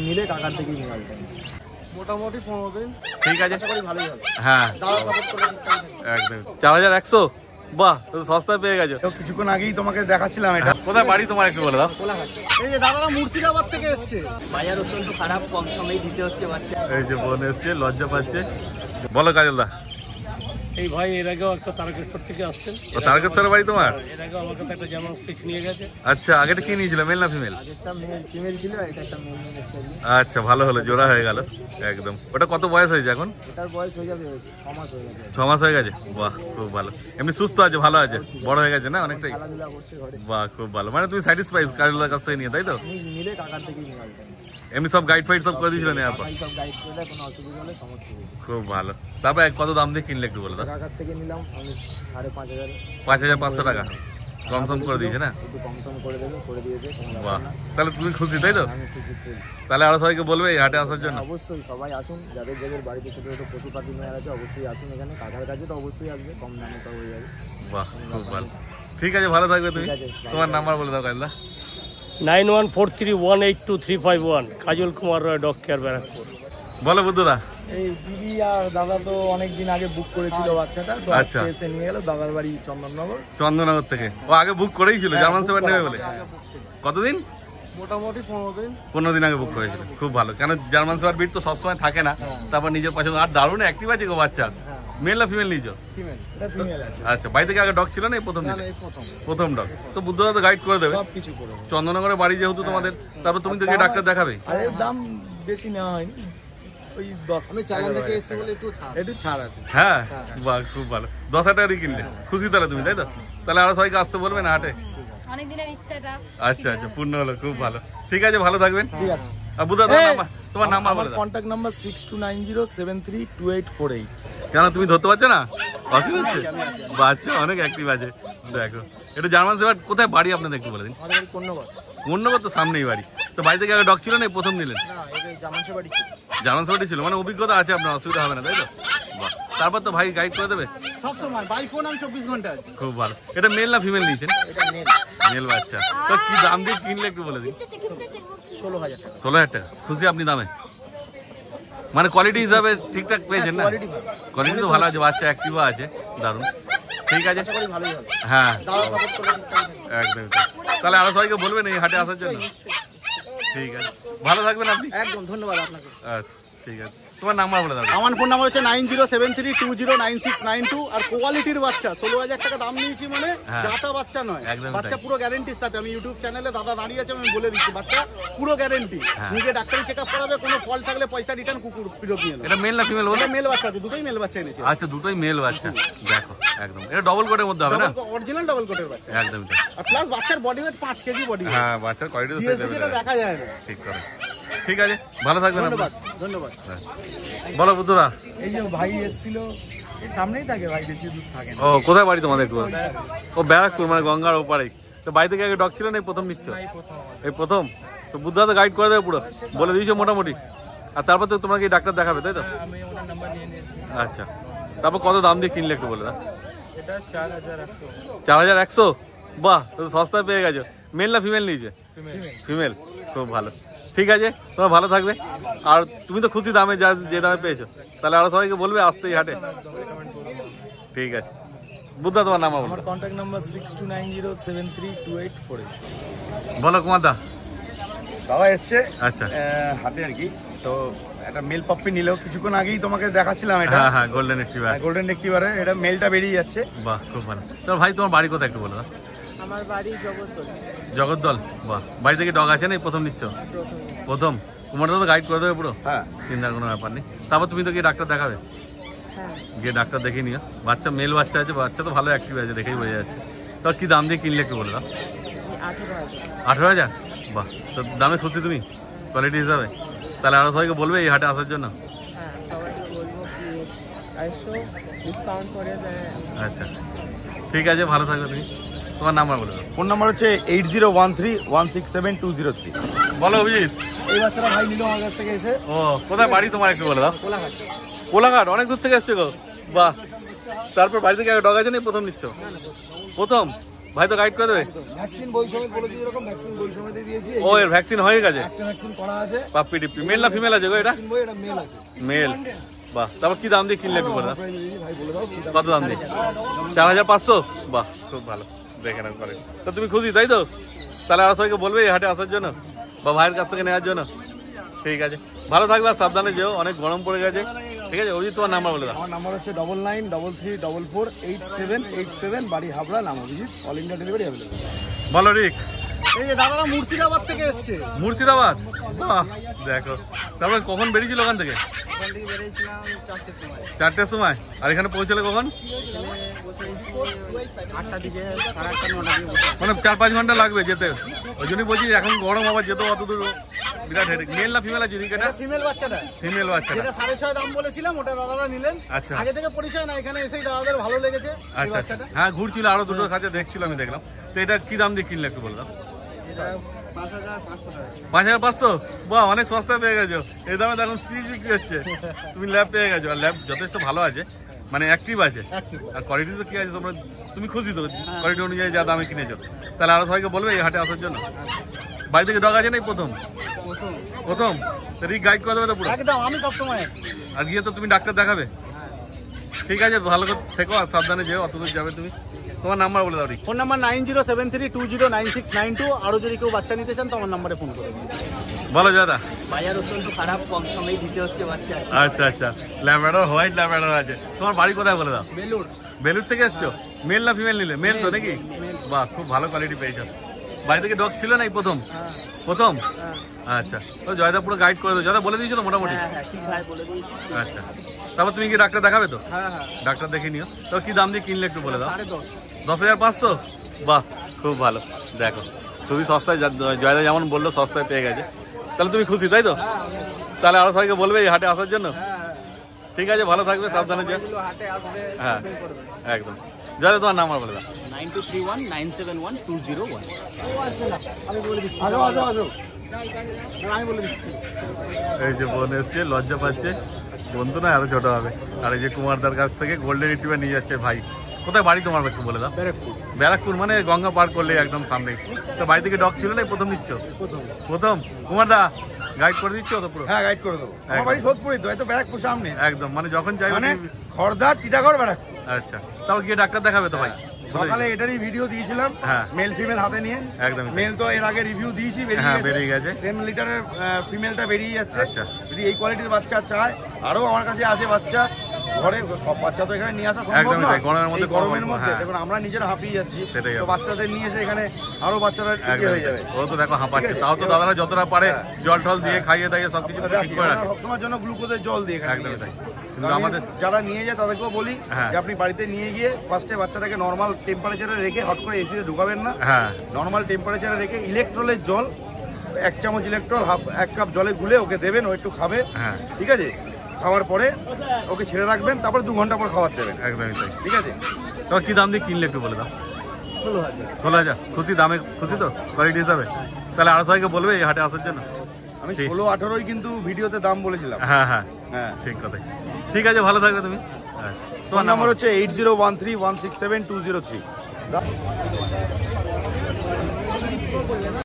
মিলে টাকার থেকে মোটামুটি 15 দিন ঠিক আছে, ভালোই হবে। হ্যাঁ একদম 4100। বাহ, সস্তায় পেয়ে গেছো। কিছুক্ষণ আগেই তোমাকে দেখাচ্ছিলাম এটা। কোথায় বাড়ি তোমার একটু বলে দাও। এই যে দাদারা মুর্শিদাবাদ থেকে এসছে। বাজার অত্যন্ত খারাপ, কম সময়ে দিতে হচ্ছে বাচ্চা। এই যে বোন এসছে, লজ্জা পাচ্ছে। বলো কাজল দা। এই ভাই এর আগেও একটা তারকেশ্বর থেকে আসছেন। তারকেশ্বরের বাড়ি তোমার? এর আগে আমার কাছে একটা জার্মান স্পিচ নিয়ে গেছে। আচ্ছা, আগেটা কি নিয়েছিল, মেল না ফিমেল? একটা মেল ফিমেল ছিল, এটা একটা মেল নিয়েছিল। আচ্ছা, ভালো হলো, জোড়া হয়ে গেল একদম। ওটা কত বয়স হয়েছে এখন? এটার বয়স হয়ে যাবে 6 মাস হয়ে যাবে। 6 মাস হয়ে গেছে। বাহ, খুব ভালো। এমনি সুস্থ আছে, ভালো আছে, বড় হয়ে গেছে না অনেকটাই? খেলাধুলা করছে ঘরে। বাহ, খুব ভালো। মানে তুমি স্যাটিসফাই কাজলদার কাছ থেকে নিয়ে, তাই তো? মিলে টাকার থেকে নিয়ে আসবে। এমনি সব গাইড ফাইড সব করে দিয়েছিল নেওয়ার পর? সব গাইড করে কোনো অসুবিধা হলে সমস্ত খুব ভালো। তারপর কত দাম দিয়ে কিনলে একটু বলে দাও। টাকার থেকে নিলাম আমি 5,500। 5500 টাকা কম সম করে দিয়েছে না? একটু কম সম করে দেবে, করে দিয়েছে। বাহ, তাহলে তুমি খুশি, তাই তো? আমি খুশি ফুল। তাহলে আরো সবাইকে বলবে এই হাটে আসার জন্য। অবশ্যই সবাই আসুন, যাদের যাদের বাড়িতে ছোটো ছোটো পশু পাখি মেয়ার আছে অবশ্যই আসুন এখানে। কাকার কাছে তো অবশ্যই আসবে, কম দামে সব হয়ে যাবে। বাহ, খুব ভালো। ঠিক আছে, ভালো থাকবে তুমি। তোমার নাম্বার বলে দাও কাজলদা। 9143182351, কাজল কুমার রয়, ডগ কেয়ার, ব্যারাকপুর। বলো বুদ্ধদা। এই দিদি আর দাদা তো অনেকদিন আগে বুক করেছিল বাচ্চাটা, তো আচ্ছা, আজকে এসে নিয়ে গেল। দাদার বাড়ি চন্দননগর। চন্দননগর থেকে। ও আগে বুক করেই ছিল জার্মান শেফার্ড নেবে বলে? কতদিন? মোটামুটি 15 দিন। 15 দিন আগে বুক করেছিল। খুব ভালো, কেন জার্মান শেফার্ড ব্রিড তো সবসময় থাকে না। তারপর নিজের পছন্দ। আর দারুণ অ্যাক্টিভ আছে গো বাচ্চা। মেল না ফিমেল নিয়েছো? ফিমেল। এটা ফিমেল আছে। আচ্ছা, বাড়ি থেকে আগে ডগ ছিল না, এই প্রথম দিন? এই প্রথম ডগ। তো বুদ্ধদা তো গাইড করে দেবে সব কিছু করে দেবে। চন্দননগরের বাড়ি যেহেতু তোমাদের। তারপর তুমি তো গিয়ে ডাক্তার দেখাবে। আর এর দাম বেশি নেওয়া হয়নি, ওই 10। আমি চালান থেকে এসেছি বলে একটু ছাড় আছে। হ্যাঁ, বাহ, খুব ভালো। 10,000 টাকা দিয়ে কিনলে খুশি তাহলে তুমি, তাই তো? তাহলে আরো সবাইকে আসতে বলবে না হাটে? অনেক দিনের ইচ্ছাটা। আচ্ছা আচ্ছা, পূর্ণ হলো, খুব ভালো। ঠিক আছে, ভালো থাকবেন। ঠিক আছে। আর বুদ্ধা তোমার নাম্বার বলে দাও। Contact number 6290732848। কেন তুমি ধরতে পারছো না? অসুবিধা হচ্ছে? বাচ্চা অনেক অ্যাক্টিভ আছে। দেখো, এটা জার্মান শেফার্ড। কোথায় বাড়ি আপনাদের একটু বলে দিন। আমাদের কোন্নগর। কোন্নগর তো সামনেই বাড়ি। তো বাড়ি থেকে আগে ডগ ছিল না, প্রথম নিলেন? না, এটা জার্মান শেফার্ডই ছিল। জার্মান শেফার্ডই ছিল, মানে অভিজ্ঞতা আছে আপনার, অসুবিধা হবে না, তাই তো? বাহ, তারপর তো ভাই গাইড করে দেবে সব সময়। বাই ফোন আমি 24 ঘন্টা আছি। খুব ভালো। এটা মেল না ফিমেল নিয়েছেন? এটা মেল। মেল বাচ্চা। তো কি দাম দিয়ে কিনলে একটু বলে দিন। 16,000 টাকা। 16,000 টাকা। খুশি আপনি দামে? মানে কোয়ালিটি হিসাবে ঠিকঠাক পেয়েছেন না? কোয়ালিটি ভালো। কোয়ালিটি তো ভালো আছে, বাচ্চা অ্যাক্টিভও আছে, দারুণ। ঠিক আছে, আশা করি ভালোই হবে। হ্যাঁ দাদা সাপোর্ট করে ঠিকঠাক। একদমই তাই। তাহলে আরো সবাইকে বলবেন এই হাটে আসার জন্য। ঠিক আছে, ভালো থাকবেন আপনি। একদম ধন্যবাদ আপনাকে। আচ্ছা, ঠিক আছে। তোমার নাম্বার বলে দাও। আমার ফোন নাম্বার হচ্ছে 9073209692। আর কোয়ালিটির বাচ্চা 16,000 টাকা দাম নিয়েছি, মানে জাতা বাচ্চা নয়। একদম বাচ্চা পুরো গ্যারেন্টির সাথে। আমি ইউটিউব চ্যানেলে দাদা দাঁড়িয়ে আছে, আমি বলে দিচ্ছি বাচ্চা পুরো গ্যারেন্টি। নিজে ডাক্তারি চেক আপ করাবে, কোনো ফল থাকলে পয়সা রিটার্ন, কুকুর ফেরত নিয়ে নেবে। এটা মেল না ফিমেল বলে? এটা মেল বাচ্চা আছে, দুটোই মেল বাচ্চা এনেছে। আচ্ছা, দুটোই মেল বাচ্চা। দেখো একদম, এটা ডবল কোটের মধ্যে হবে না? অরিজিনাল ডাবল কোটের বাচ্চা। একদমই তাই। আর প্লাস বাচ্চার বডি ওয়েট 5 কেজি বডি। হ্যাঁ, বাচ্চার কোয়ালিটি তো জিএসটি যেটা দেখা যায় না। ঠিক করে। ঠিক আছে, ভালো থাকবেন আপনি। ধন্যবাদ ধন্যবাদ। বলো বুদ্ধদা। এই যে ভাই এসেছিল, এই সামনেই থাকে ভাই, বেশি দূর থাকে না। ও, কোথায় বাড়ি তোমাদের একটু? ও, ব্যারাকপুর, মানে গঙ্গার ওপারেই। তো বাড়ি থেকে আগে ডগ ছিল না, এই প্রথম নিচ্ছ? এই প্রথম। তো বুদ্ধদা তো গাইড করে দেবে পুরো, বলে দিয়েছো মোটামুটি। আর তারপর তো তোমাকে ডাক্তার দেখাবে, তাই তো? আচ্ছা, তারপর কত দাম দিয়ে কিনলে একটু বলে দাও। 4100। বাহ, সস্তায় পেয়ে গেছো। মেল না ফিমেল নিয়েছে? ফিমেল। খুব ভালো। ঠিক আছে, তোমার ভালো থাকবে। আর তুমি তো খুশি দামে, যে দামে পেয়েছো। তাহলে আরো সবাইকে বলবে আসতে এই হাটে। ঠিক আছে বুদ্ধা, তোমার নাম? আমার কন্ট্যাক্ট নাম্বার 6290732848। বলো কুমার দা। দাদা এসছে আচ্ছা, হাতে আর কি। তো একটা মেল পাপ্পি নিল, কিছুক্ষণ আগেই তোমাকে দেখাচ্ছিলাম এটা। হ্যাঁ হ্যাঁ, গোল্ডেন রিট্রিভার। গোল্ডেন রিট্রিভারে এটা মেলটা বেরিয়ে যাচ্ছে। বাহ, খুব ভালো। তো ভাই তোমার বাড়ি কোথায় একটু বলো দাও। আমার বাড়ি জগদ্দল। জগদ্দল। বাহ, বাড়ি থেকে ডগ আছে না, প্রথম নিচ্ছ? প্রথম। তোমার তো গাইড করে দেবে পুরো। হ্যাঁ, চিন্তার কোনো ব্যাপার নেই। তারপর তুমি তো গিয়ে ডাক্তার দেখাবে। গিয়ে ডাক্তার দেখে নিও। বাচ্চা মেল বাচ্চা আছে, বাচ্চা তো ভালো অ্যাক্টিভ আছে, দেখেই বোঝা যাচ্ছে। তো কি দাম দিয়ে কিনলে একটু বলে দাও। 18,000। বাহ, তো দামে খুশি তুমি কোয়ালিটি হিসাবে? তাহলে আরো সবাইকে বলবে এই হাটে আসার জন্য। আচ্ছা, ঠিক আছে, ভালো থাকবে তুমি। তোমার নাম্বার বলে দাও। ফোন নাম্বার হচ্ছে 8013167203। বলো অভিজিৎ। এই বাচ্চাটা ভাই নিল আমার কাছ থেকে এসে। ও, কোথায় বাড়ি তোমার একটু বলে দাও। কোলাঘাট। কোলাঘাট, অনেক দূর থেকে এসছে গো। বাহ, তারপর বাড়ি থেকে ডগ আছে না প্রথম নিচ্ছ? প্রথম ভাই তো গাইড করে দেবে। ভ্যাকসিন বই সমেত বলেছি, এরকম ভ্যাকসিন বই সমেত দিয়েছি। ও এর ভ্যাকসিন হয়ে গেছে? একটা ভ্যাকসিন করা আছে। পাপ্পি টিপ্পি মেল না ফিমেল আছে গো এটা? বই এটা মেল আছে। মেল। বাহ, তারপর কি দাম দিয়ে কিনলে একটু বলে দাও। ভাই বলে দাও কি দাম? কত দাম দিয়ে? 4500। বাহ খুব ভালো, দেখে নাও করে। তো তুমি খুশি তাই তো? তাহলে আর সবাইকে বলবে এই হাটে আসার জন্য বা ভাইয়ের কাছ থেকে নেওয়ার জন্য। ঠিক আছে, ভালো থাকবে আর সাবধানে যেও, অনেক গরম পড়ে গেছে। ঠিক আছে, অভিজিৎ তোমার নাম্বার বলে দাও। আমার নাম্বার হচ্ছে 9933448787, বাড়ি হাবড়া, নাম Abhijit, all India delivery available. বলো রিক। এই যে দাদারা মুর্শিদাবাদ থেকে এসছে। মুর্শিদাবাদ? বাহ দেখো, তারপরে কখন বেরিয়েছিল ওখান থেকে? ওখান থেকে বেরিয়েছিলাম 4টের সময়। আর এখানে পৌঁছলে কখন? 8টার দিকে, 8:30 9টা দিকে। মানে 4-5 ঘন্টা লাগবে যেতে। ওই জন্যই বলছি এখন গরম আবার যেতে অত দূর বিরাট হেডেক। মেল না ফিমেল আছে রিক এটা? ফিমেল বাচ্চাটা, ফিমেল বাচ্চাটা। যেটা 6.5 দাম বলেছিলাম ওটা দাদারা নিলেন। আচ্ছা। আগে থেকে পরিচয় না, এখানে এসেই দাদাদের ভালো লেগেছে এই আচ্ছা আচ্ছা। বাচ্চাটা। হ্যাঁ ঘুরছিল, আরো দুটো কাছে দেখছিল, আমি দেখলাম। তো এটা কি দাম দিয়ে কিনলে একটু বলে দাও। এটা 5500 টাকা। 5500? বাহ অনেক সস্তায় পেয়ে গেছো। এই দামে এখন স্পিচ বিক্রি হচ্ছে। তুমি ল্যাব পেয়ে গেছো, আর ল্যাব যথেষ্ট ভালো আছে, মানে অ্যাক্টিভ আছে। আর কোয়ালিটি তো কি আছে তোমরা, তুমি খুশি তো কোয়ালিটি অনুযায়ী যা দামে কিনেছো? তাহলে আরো সবাইকে বলবে এই হাটে আসার জন্য। বাড়ি থেকে ডগ আছে না প্রথম? প্রথম রিক গাইড করে দেবে তো পুরো? একদম, আমি সবসময় আছি। আর গিয়ে তো তুমি ডাক্তার দেখাবে? ঠিক আছে, ভালো করে থেকো আর সাবধানে যেও, অতদূর যাবে তুমি। তোমার নাম্বার বলে দাও রিক। Phone number 9073209692। আরো যদি কেউ বাচ্চা নিতে চান তো আমার নাম্বারে ফোন করবেন। বলো দাদা। বাজার অত্যন্ত খারাপ, কম সময় দিতে হচ্ছে বাচ্চা। আচ্ছা আচ্ছা, ল্যাব্রাডর, হোয়াইট ল্যাব্রাডর আছে। তোমার বাড়ি কোথায় বলে দাও? বেলুর। বেলুর থেকে এসছো? মেল না ফিমেল নিলে? মেল তো নাকি? বাহ খুব ভালো কোয়ালিটি পেয়েছো। বাড়ি থেকে ডগ ছিল নাই প্রথম? প্রথম? আচ্ছা, তো জয়দা পুরো গাইড করে দেবো। জয়দা বলে দিয়েছো তো মোটামুটি? হ্যাঁ ঠিক ভাই বলে দিয়েছি। আচ্ছা, তারপর তুমি কি ডাক্তার দেখাবে তো? হ্যাঁ হ্যাঁ, ডাক্তার দেখে নিও। তো কি দাম দিয়ে কিনলে একটু বলে দাও। 10.5। 10,500? বাহ খুব ভালো, দেখো খুবই সস্তায়, জয়দা যেমন বললো সস্তায় পেয়ে গেছে। তাহলে তুমি খুশি তাই তো? তাহলে আরো সবাইকে বলবে এই হাটে আসার জন্য। ঠিক আছে, ভালো থাকবে, সাবধানে যাও। হাটে আসবে, হ্যাঁ একদম। জয়দা তোমার নাম্বার বলে দাও। 9231971201। আমি বলে দিচ্ছি। আসো আসো আসো, আমি বলে দিচ্ছি। এই যে বোন এসছে, লজ্জা পাচ্ছে, বন্ধু না আরো ছোট হবে। আর এই যে কুমারদার কাছ থেকে গোল্ডেন রিট্রিভার নিয়ে যাচ্ছে ভাই। কোথায় বাড়ি তোমার একটু বলে দাও। ব্যারাকপুর। ব্যারাকপুর মানে গঙ্গা পার করলে একদম সামনে। তো বাড়ি থেকে ডগ ছিল না, প্রথম নিচ্ছ? প্রথম। কুমারদা গাইড করে দিচ্ছ তো পুরো? হ্যাঁ গাইড করে দেবো। আমার বাড়ি সোদপুরি তো, এই তো ব্যারাকপুর সামনে। একদম, মানে যখন চাইবে মানে তুমি- খড়দা, টিটাগড়, ব্যারাকপুর। আচ্ছা, তাও গিয়ে ডাক্তার দেখাবে তো ভাই? সকালে এটারই ভিডিও দিয়েছিলাম, হ্যাঁ। মেল ফিমেল হাতে নিয়ে। একদম। মেল তো এর আগে রিভিউ দিয়েছি, হ্যাঁ বেরিয়ে গেছে। 10 লিটারের ফিমেলটা বেরিয়ে যাচ্ছে। আচ্ছা। যদি এই কোয়ালিটির বাচ্চা চায়, আরো আমার কাছে আছে বাচ্চা। ঘরে সব বাচ্চা তো এখানে নিয়ে আসা সম্ভব একদমই না। তাই, গরমের মধ্যে এই গরমের মধ্যে হ্যাঁ। দেখুন আমরা নিজেরা হাঁপিয়ে যাচ্ছি, সেটাই তো হবে। বাচ্চাদের নিয়ে এসে এখানে আরো বাচ্চারা ঠিক একদম হয়ে যাবে। ও তো দেখো হাঁপাচ্ছে, ঠিক আছে? তাও তো দাদারা যতটা পারে হ্যাঁ। জল টল দিয়ে খাইয়ে দাইয়ে সবকিছু ঠিক করে রাখে। সবসময়ের জন্য গ্লুকোজের জল দিয়ে এখানে একদমই নিয়ে তাই। আসি। কিন্তু তো আমি আমাদের যারা নিয়ে যায় তাদেরকেও বলি হ্যাঁ। যে আপনি বাড়িতে নিয়ে গিয়ে ফার্স্টে বাচ্চাটাকে নর্মাল টেম্পারেচারে রেখে হট করে এসিতে ঢুকাবেন না। হ্যাঁ নর্মাল টেম্পারেচারে রেখে ইলেকট্রলের জল, 1 চামচ ইলেকট্রল 1 কাপ জলে গুলে ওকে দেবেন, ও একটু খাবে। হ্যাঁ ঠিক আছে, খাওয়ার পরে ওকে ছেড়ে রাখবেন, তারপর 2 ঘন্টা পর খাবার দেবেন। একদমই তাই। ঠিক আছে, তো কি দাম দিয়ে কিনলে একটু বলে দাও। 16,000। 16,000? খুশি, দামে খুশি তো কোয়ালিটি হিসাবে? তাহলে আরো সবাইকে বলবে এই হাটে আসার জন্য। আমি ঠিক। 16-18 কিন্তু ভিডিওতে দাম বলেছিলাম। হ্যাঁ হ্যাঁ হ্যাঁ, ঠিক কথাই। ঠিক আছে, ভালো থাকবে তুমি। হ্যাঁ, তোমার নাম্বার হচ্ছে 8013167203।